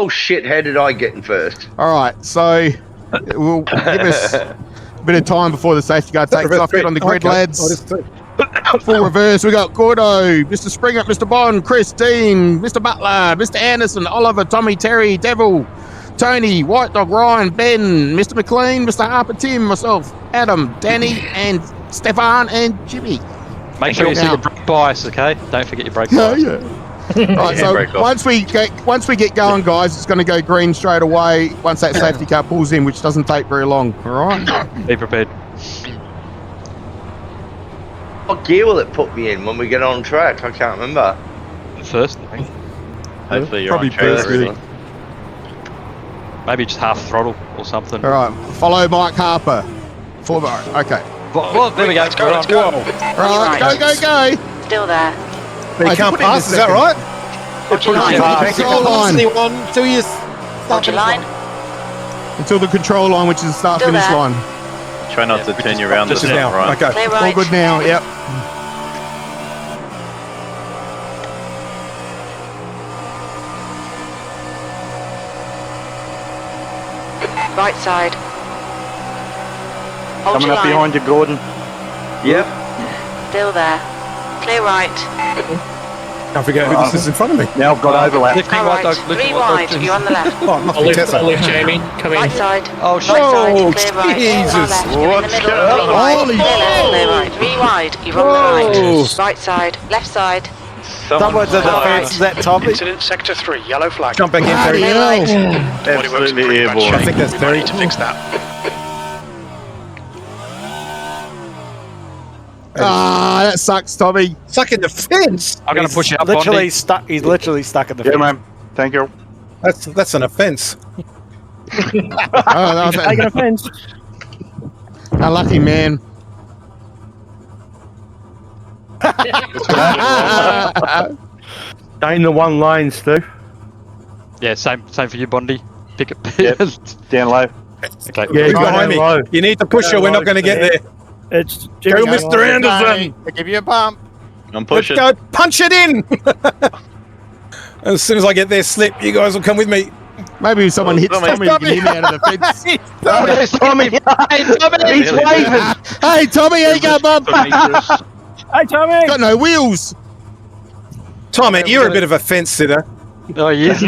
Oh shit, how did I get in first? Alright, so we'll give us a bit of time before the safety car takes off. Get on the grid, lads. Full reverse, we got Gordo, Mr. Springer, Mr. Bond, Chris, Dean, Mr. Butler, Mr. Anderson, Oliver, Tommy, Terry, Devil, Tony, White Dog, Ryan, Ben, Mr. McLean, Mr. Harper, Tim, myself, Adam, Danny, and Stefan, and Jimmy. Make sure you see your brake bias, okay? Don't forget your brake bias. Yeah. Right, so once we get going, guys, it's going to go green straight away once that safety car pulls in, which doesn't take very long. All right. Be prepared. What gear will it put me in when we get on track? I can't remember. First, I think. Hopefully you're Probably on track. really. Maybe just half throttle or something. All right, follow Mike Harper. Okay. Well, there we go. Let's go. Let's go. Right, go. Still there. They can't pass, is that right? Control line. Until you Hold your line. Until the control line, which is the start Still finish there. line. Try not to turn you around Just this now. right. Okay. Clear All right. good now. Yep. Right side. Hold Coming your up line. behind you, Gordon. Yep. Still there. Clear right. Can't forget who this is in front of me. Now I've got overlap. Lifting All white right. dog, lifting 3 white wide. dog. You're on the left. Oh, it must be Tessa. I'll lift Jamie. Come in. Right side. Oh, shit. Right side. Oh, Clear right. Jesus. Far left. You're in the What's middle. going 3 wide. Holy Clear left. shit. Clear right. 3 wide. You're on the right. Right side. Left side. Someone's at the fence. Is that Tommy? Incident sector 3. Yellow flag. Jump back in, Terry. Clear right. Absolutely I airborne. think that's Terry. to fix that. Ah, that sucks, Tommy. Stuck in the fence. I'm going to push you up, literally Bondi. stuck. He's literally stuck in the Yeah, fence. man. Thank you. That's an offence. Oh, Taking offence. unlucky man. Stay in the one lane, Stu. Yeah, same for you, Bondi. Pick it. Yep. Down low. Okay. Yeah, Who's go behind me? low. You need to push her. We're not going to get there. It's Go, Jimmy. Mr. Anderson. I'll give you a bump. I'm Let's pushing. go. Punch it in. As soon as I get there, slip. You guys will come with me. Maybe if someone hits Tommy. Tommy, we can hit him out of the fence. Oh, there's Tommy. Hey, Tommy. He's waving. Hey, Tommy, how you going, bub? Hey, Tommy. Got no wheels. Tommy, you're a bit of a fence sitter. Oh, yes.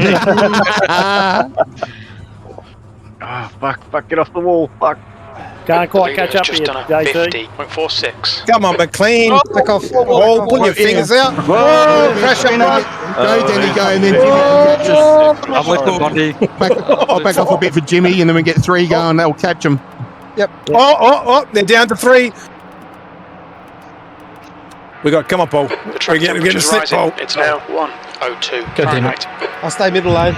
Oh, fuck. Get off the wall. Fuck. Can't quite catch up Just to you, done a JT. 50.46. Come on, McLean. Back off. Oh, pull your fingers out. Whoa, Crash up, bud. Go, Danny, go, and then Jimmy can catch us. I'm lifting Bondi. I'll back off a bit for Jimmy, and then we get 3 going. That'll catch him. Yep. Oh, they're down to 3. We got, come on, Paul. The We're track getting a temperature's slip, rising. Paul. It's now 102 Fahrenheit. I'll stay middle lane.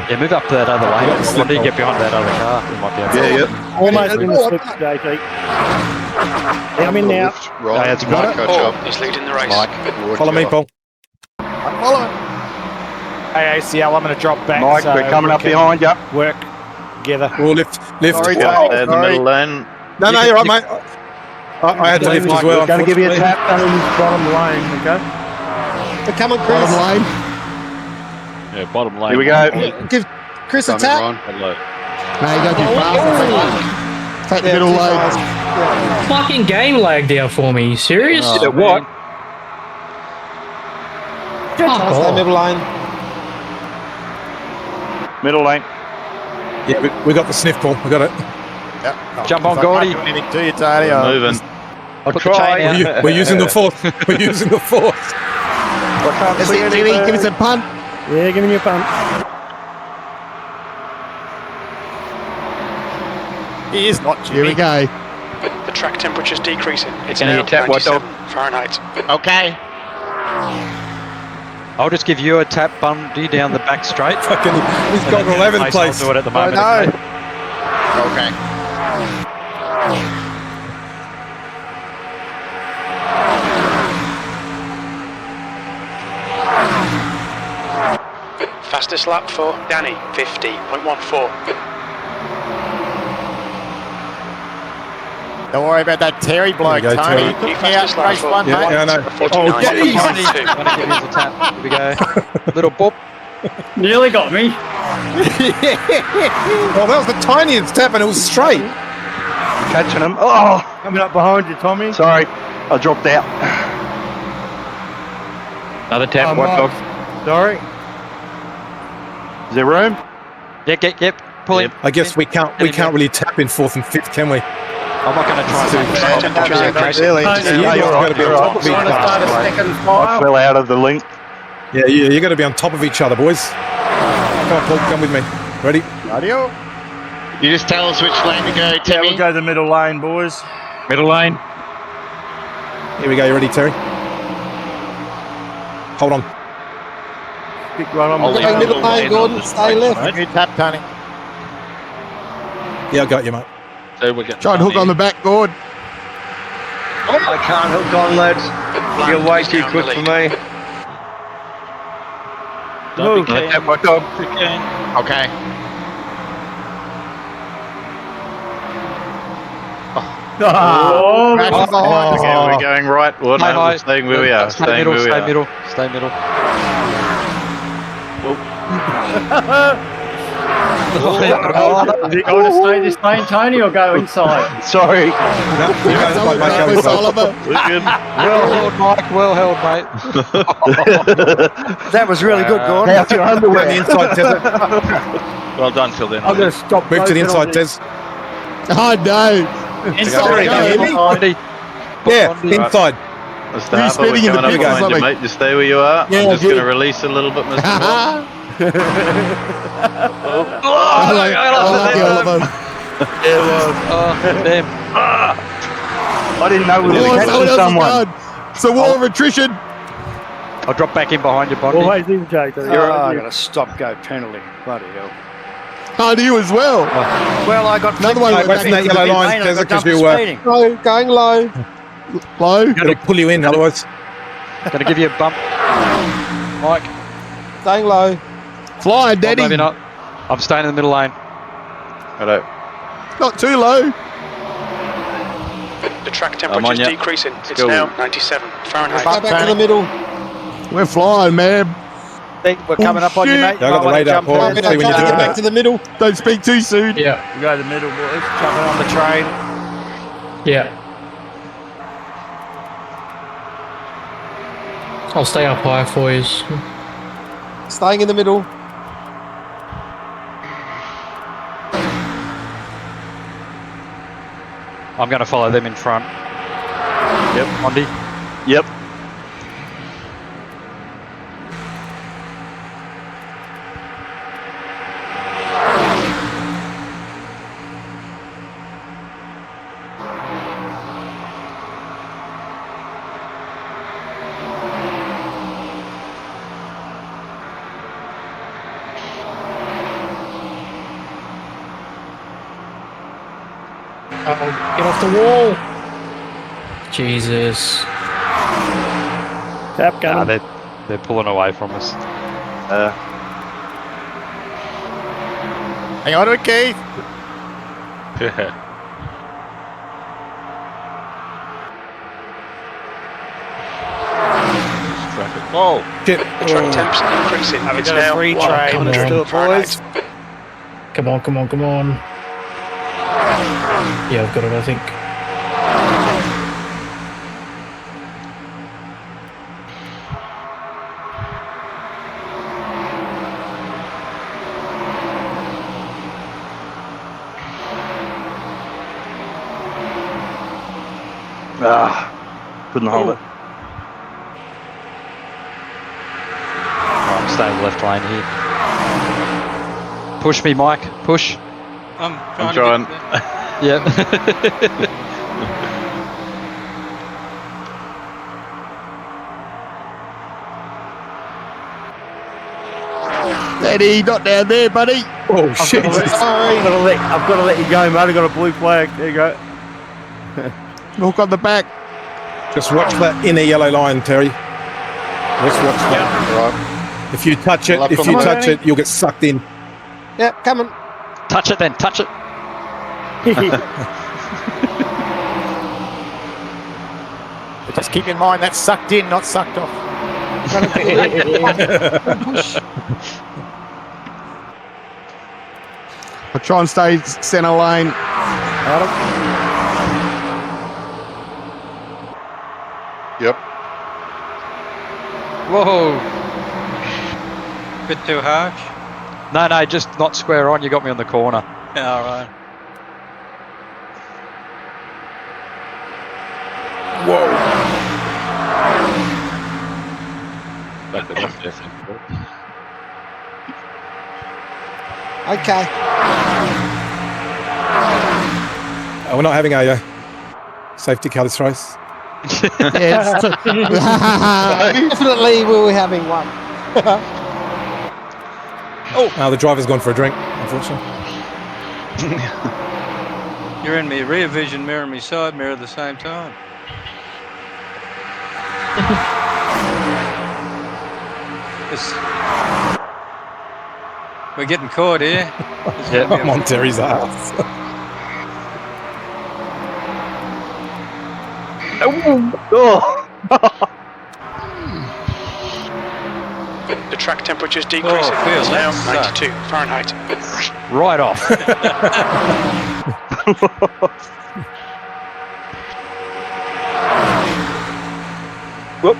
Yeah, move up to that other lane. Bondi, get behind that other car. We might be able to. Yeah. Almost in the slip, JT. Yeah, I'm in now. Right, that's got it. Paul is leading the race. Mike. Follow me, Paul. Hey, ACL, I'm going to drop back. Mike, so we're coming we up can behind you. Work together. We'll lift. Sorry, Whoa. in the middle lane. No, you're right, mate. I had to lift as well. We're going to give you a unfortunately. tap. Bottom lane, okay? Come on, Bottom Chris. lane. Yeah, bottom lane. Here we go. Give Chris a tap. No, you go too fast. Take the middle load. Fucking game lagged out for me. You serious? Oh, What? Fuck off. Middle lane. Middle lane. Yeah, we got the sniff, Paul. We got it. Jump on, Gordy. Moving. I'll Put the chain out. We're using the force. We're using the force. That's it, Jimmy. Give us a punt. Yeah, giving you a pump. He is not Here we go. The track temperature's decreasing. It's Can you now tap, White 97 Dog? Fahrenheit. Okay. I'll just give you a tap, Bundy, down the back straight. Fucking, he's got 11th place. I'll do it at the moment. I know. Okay? Okay. Fastest lap for Danny, 50.14. Don't worry about that Terry bloke, There you go, Tony. Terry. He took me Fastest out in lap race for 1, Yeah, mate. I know. Oh, get easy. I'm going to give you a tap. Here we go. Little boop. Nearly got me. Oh, that was the tiniest tap and it was straight. Catching him. Oh, Coming up behind you, Tommy. sorry. I dropped out. Another tap, Oh, white dog. Sorry. Is there room? Yep. Pull him. I guess we can't really tap in 4th and 5th, can we? I'm not going to try Track temperatures increasing. Really? It's You now guys got to be on top of each other. I fell out of the link. Yeah, you got to be on top of each other, boys. Come on, Paul, come with me. Ready? Radio. You just tell us which lane to go, Yeah, Timmy. we'll go the middle lane, boys. Middle lane. Here we go. You ready, Terry? Hold on. Stick right on. I'll leave middle lane, Gordon. Stay left. You tap, Tony. Yeah, I got you, mate. So we're getting Try and hook on the back, Gord. I can't hook on, lads. You're way too quick for me. Don't be Move. keen. White dog. Okay. Oh, Okay, we're going right. Well, no, we're staying where we are. Stay middle. Stay middle. Is it going to stay this lane, Tony, or go inside? Sorry. You guys might go Miss inside. Oliver. We're good. Well held, Mike. Well held, mate. That was really good, Gordon. How's your Go on the underwear? inside, Tez. Well done till then. I'm going to stop. Move to the inside, Tez. Tez. Oh, no. Inside. Yeah, inside. That's Were you half of it spinning in the coming up pig or behind you, something? mate. Just stay where you are. Yeah, I'm just good. going to release a little bit, Mr. Bob. I like Oliver. Oh, damn. I didn't know we were Oh, someone catching else is someone. gone. It's a war of attrition. I'll drop back in behind you, Bondi. Always in, Jake. I got a stop-go penalty. Bloody hell. On you as well. Well, I got Another one Mate, went wait back for that into the yellow pit. line, Tez, because you Low, going low. Low. it'll pull you in, otherwise. Gonna give you a bump, Mike. Staying low. Flying, Oh, Daddy. maybe not. I'm staying in the middle lane. Hello. Not too low. The track I'm temperature on is ya. decreasing. It's go. now 97 Fahrenheit. Go back to the middle. We're flying, man. We're coming up on you, mate. I got the radar, Paul. Get See when you do back it. to the middle. Don't speak too soon. Yeah. We go to the middle, boys. Jumping on the train. Yeah. I'll stay up high for you. Staying in the middle. I'm gonna follow them in front. Yep, Bondi. Yep. Oh, get off the wall. Jesus. Tap gun. They're pulling away from us. Hang on to it, Keith. Oh, Shit. The track temps increasing. It's got a now free 100 train. Fahrenheit. Come on, come on, come on. Yeah, I've got it, I think. Couldn't hold it. I'm staying left lane here. Push me, Mike. Push. I'm trying. Yep. Daddy, not down there, buddy. Oh, shit. Sorry. I've got to let you go, mate. I've got a blue flag. There you go. Hook on the back. Just watch that inner yellow line, Terry. Let's watch that. If you touch it, you'll get sucked in. Yep, coming. Touch it then. Touch it. Just keep in mind that's sucked in, not sucked off. I'll try and stay centre lane. Yep. Whoa. Bit too harsh. No, just not square on. You got me on the corner. Yeah, all right. Whoa. Okay. We're not having a safety car this race. Yeah, Definitely we'll be having one. The driver's gone for a drink, unfortunately. You're in me rear vision mirror and me side mirror at the same time. We're getting caught here. I'm on Terry's ass. The track temperature's decreasing. It's now 92 Fahrenheit. Right off. Whoop.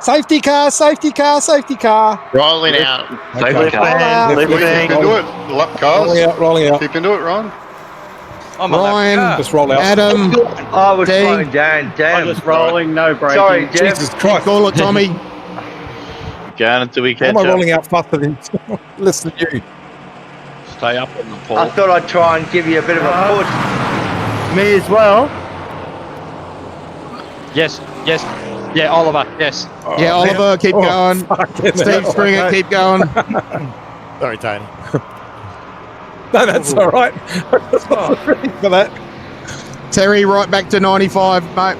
Safety car, safety car, safety car. Rolling out. Lifting. Keep into it. Lap cars. Rolling out. Keep into it, Ron. Ryan, Just roll out. Adam, I was Dang. slowing down. Damn. I'm just rolling, no braking. Sorry, Jeff. Jesus Christ. call it Tommy. Going until we How catch am I up. rolling out faster than listen to you? Stay up on the pole. I thought I'd try and give you a bit of a push. Me as well. Yes. Yeah, Oliver. Yes. Yeah, Oliver, keep going. Steve Springer, keep going. Sorry, Tony. No, that's all right. Ready for that. Terry, right back to 95, mate.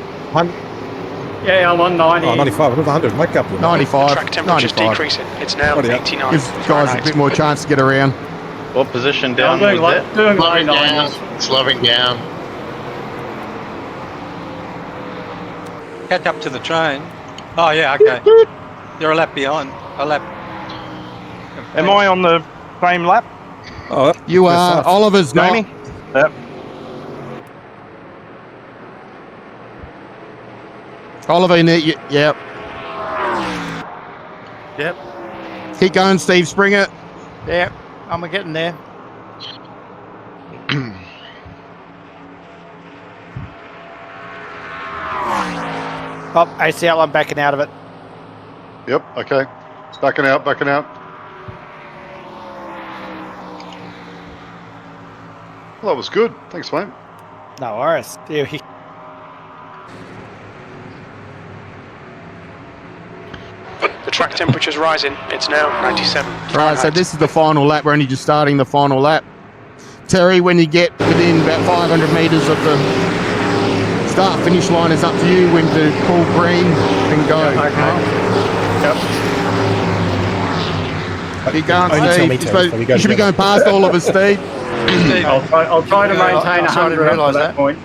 Yeah, I'm on 90. Oh, 95. It was 100. Make up. 95. Track temperature's 95. decreasing. It's now Bloody hell. 89 Gives guys a Fahrenheit. bit more chance to get around. What position I'm down doing, was that? doing Slowing 99. down. Slowing down. Catch up to the train. Oh, yeah, okay. You're a lap behind. A lap. Am I on the same lap? Oh, You are. Oliver's not. Jamie? Yep. Oliver, yep. Yep. Keep going, Steve Springer. Yep. I'm getting there. Oh, ACL, I'm backing out of it. Yep. Okay. It's backing out. Backing out. Well, that was good. Thanks, mate. No worries. The track temperature's rising. It's now 97 Right, so Fahrenheit. this is the final lap. We're only just starting the final lap. Terry, when you get within about 500 metres of the start finish line, it's up to you when to pull green and go. Keep going, Only tell Steve. me, Terry, so we go You should be together. going past all of us, Steve. I'll try to maintain I'm sorry, I 100 didn't up to realise that that. point.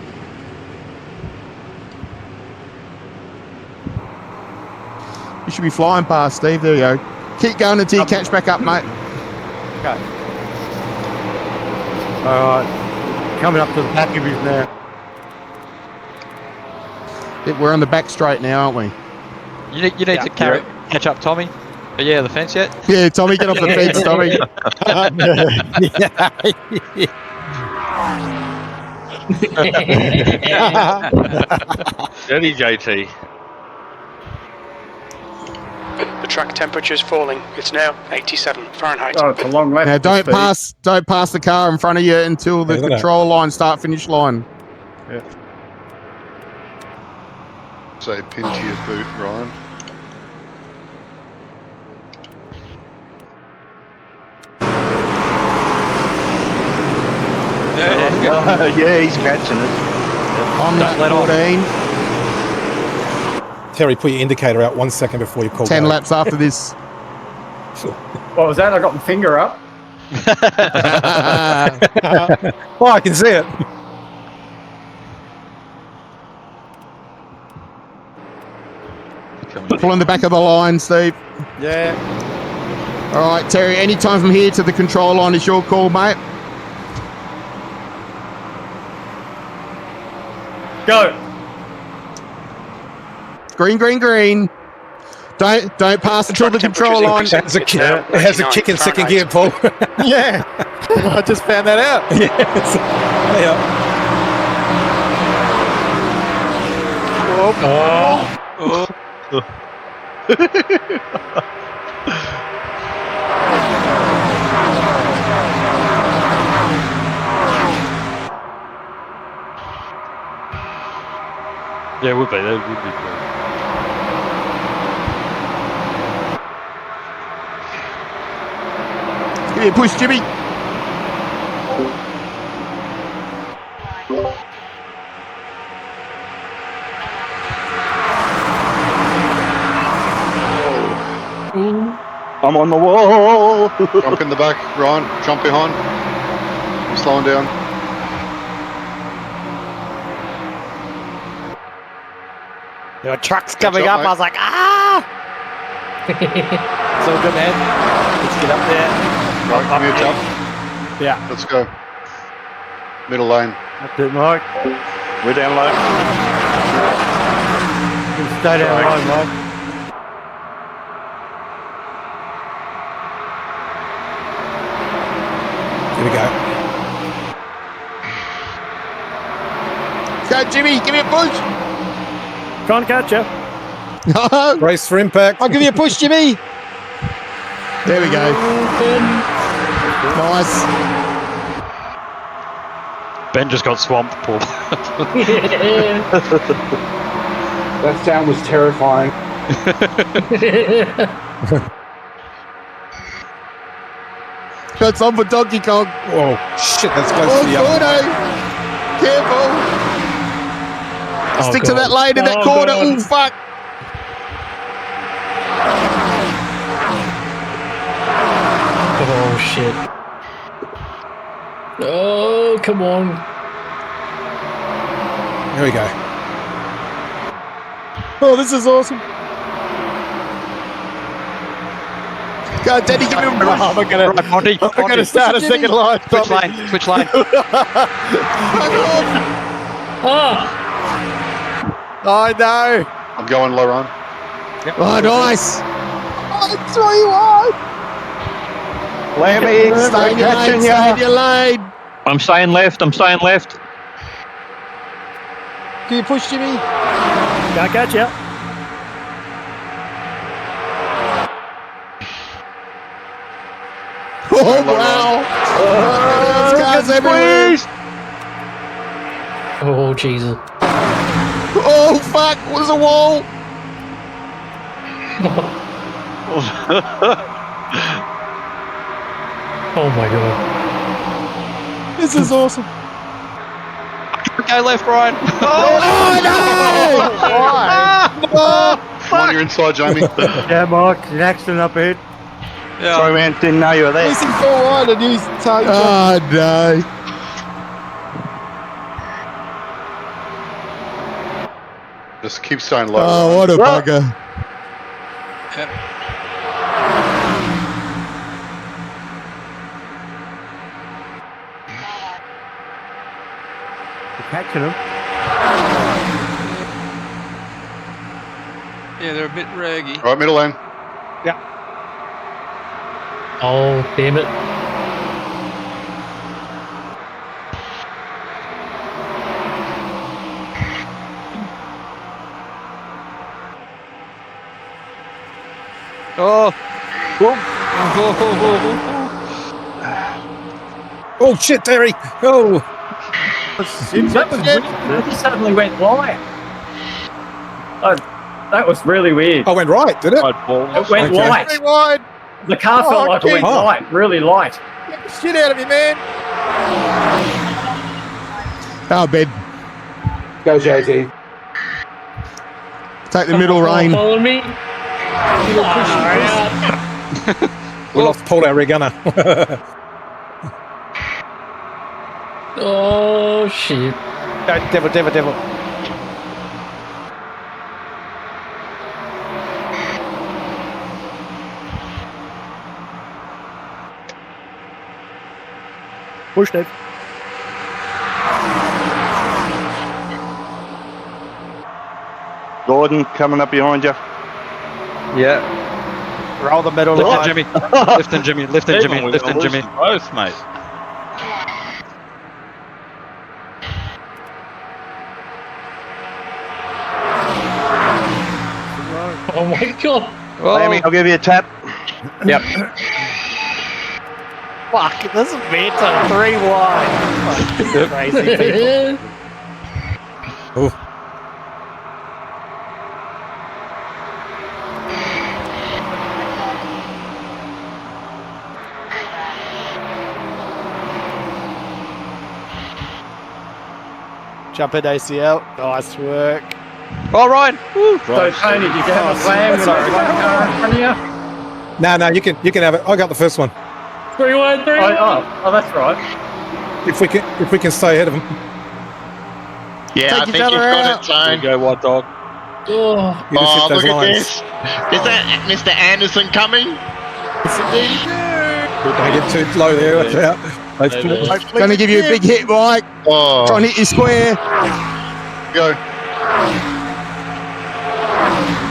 You should be flying past, Steve. There you go. Keep going until you catch back up, mate. Okay. Alright. Coming up to the back of his now. We're on the back straight now, aren't we? You need to catch up, Tommy. Are you out of the fence yet? Yeah, Tommy, get off the fence, Tommy. Dirty JT. The track temperature's falling. It's now 87 Fahrenheit. Oh, it's a long lap. Now, don't Speed. pass the car in front of you until the Yeah, control line, start finish line. Say pin to your boot, Ryan. Yeah, he's catching it. On that let off. 14, Terry, put your indicator out 1 second before you call. 10 go. laps after this. What was that? I got my finger up. Oh, I can see it. Pull in the back of the line, Steve. Yeah. All right, Terry, any time from here to the control line is your call, mate. Go. Green, green, green. Don't pass until the control line. It has a kick in second gear, Paul. Yeah. I just found that out. Yes. Yeah. Yeah, it would be. That would be cool. Give me a push, Jimmy. I'm on the wall. Jump in the back, Ryan. Jump behind. I'm slowing down. There were trucks coming job, up. mate. I was like, ah! It's all good, man. Let's get up there. Right, give me a jump. Yeah. Let's go. Middle lane. That's it, Mike. We're down low. You can stay down low, Mike. Here we go. Go, Jimmy. Give me a push. Can't catch you. No. Race for impact. I'll give you a push, Jimmy. There we go. Nice. Ben just got swamped, Paul. That sound was terrifying. That's on for Donkey Kong. Oh, shit, that's close Oh, to the other. Gordo. Careful. Stick to that lane in that corner. God. Oh, fuck. Oh, shit. Oh, come on. Here we go. Oh, this is awesome. Go, Daddy, give me a push. I'm gonna start a second line. Switch lane. Switch lane. Oh, I know. I'm going low, Ryan. Oh, nice. Oh, 3-1. Let me. Stay in your lane, stay in your lane. I'm staying left. I'm staying left. Can you push, Jimmy? Can't catch you. Oh, wow. There's cars everywhere. oh, Jesus. Oh, fuck. What is a wall? Oh, my God. This is awesome. Go left, Ryan. Oh, no. Come on, you're inside, Jamie. Yeah, Mike. An accident up ahead. Sorry, man. Didn't know you were there. Racing forward and he's taking. Oh, no. Just keep staying low. Oh, what a bugger. You're catching them. Yeah, they're a bit raggy. Right, middle lane. Oh, damn it. Oh. Oh, shit, Terry. Oh. It suddenly went white. Oh, that was really weird. I went right, did it? It went Okay. white. Wide. The car felt like it went Oh. light, really light. Get the shit out of me, man. Oh, Ben. Go, JT. Take the middle rein. Follow me. We lost Paul, our gunner. Oh, shit. Devil. Push, Dave. Gordon coming up behind you. Yeah. Roll the middle Lift line. him, Jimmy. Lift him, Jimmy. Lift him, Jimmy. Lift him, Jimmy. Both, mate. Oh my god. Sammy, I'll give you a tap. Yep. Fuck, this is better. 3 wide. Crazy people. Oh. Jump in ACL. Nice work. Oh, Ryan. Woo. So, Tony, did you get a plan with one car in front of you? No, you can have it. I got the first one. 3-1, 3-1. Oh, that's right. If we can stay ahead of them. Yeah, I think you've got it, Tone. Go, White Dog. Oh, You just hit those look lines. at this. Is that Mr. Anderson coming? Don't get too low there. Watch out. Gonna give you a big hit, Mike. Oh, Try and hit your square. go.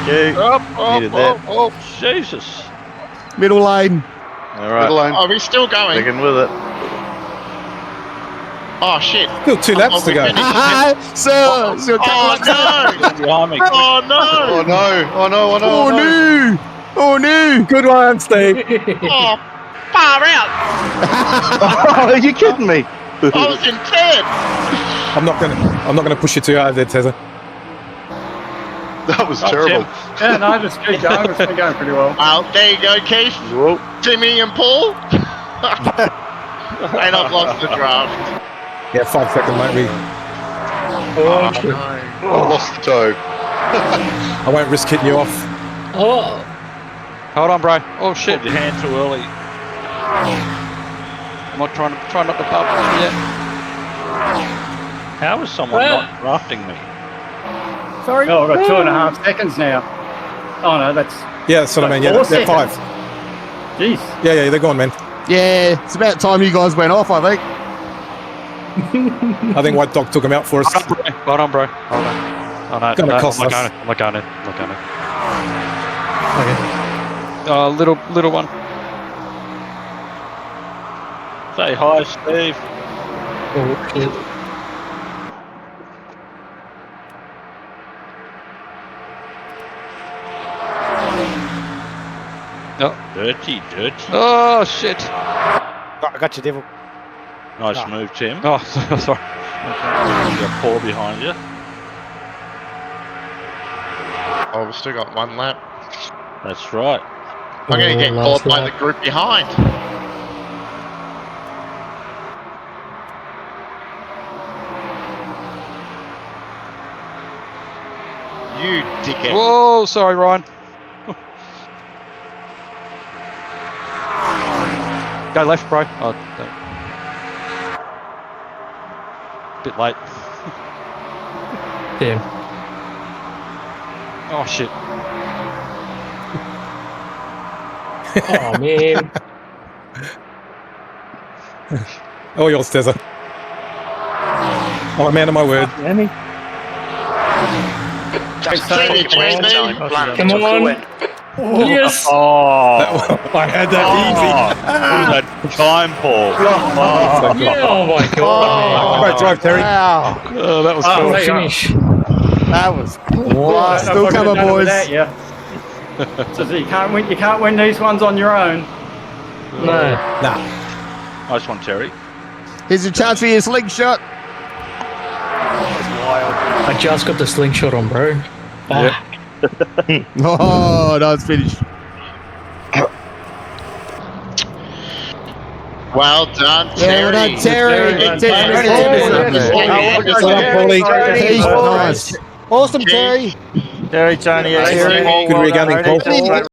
Needed that. Oh, Jesus. Middle lane. All right. Are we still going? Sticking with it. Oh, shit. Still 2 laps to go. So, Oh, no. Behind me. Oh, no. Oh no! Oh no! Oh no! oh no! Oh no! Good one, Steve. Oh, far out. Are you kidding me? I was in 10. I'm not gonna push you too hard there, Tezza. That was terrible. Yeah, no, just keep going. It's been going pretty well. Oh, there you go, Keith. Whoa. Jimmy and Paul. And I've lost the draft. Yeah, 5 seconds, mate. Oh, no. I lost the toe. I won't risk hitting you off. oh. Hold on, bro. Oh, shit. Hold your hand too early. I'm not trying not to bump yet. How is someone not drafting me? Sorry. Oh, I've got 2.5 seconds now. Oh, no, that's... Yeah, that's what I mean. Yeah, they're 5. Jeez. Yeah, they're gone, man. Yeah, it's about time you guys went off, I think. I think White Dog took him out for us. Hold on, bro. Hold on. Oh, no. Gonna No, cost I'm us. not going in. Okay. Little one. Say hi, Steve. Oh, shit. No. Dirty. Oh, shit. I got you, Devil. Nice move, Tim. Oh, sorry. Got Paul behind you. Oh, we've still got 1 lap. That's right. I'm going to get caught by the group behind. You dickhead. Whoa, sorry, Ryan. Go left, bro. Oh, don't. Bit late. Damn. Oh, shit. Oh, man. Oh, yours, Tezza. I'm a man of my word. Come on. Yes. Oh, I had that easy. that time, Paul. Yeah, oh my god. Great drive, Terry. Wow. Oh, that was cool. Finish. That was Wow, still coming, boys. Yeah. So you can't win these ones on your own. No. Nah. Nice one, Terry. Here's a chance for your slingshot. I just got the slingshot on, bro. Yep. Oh, nice finish. Well done, Yeah, Terry. well done, Terry. Nice. Awesome, Terry. Terry, Tony, Good Paul. regunning, Paul.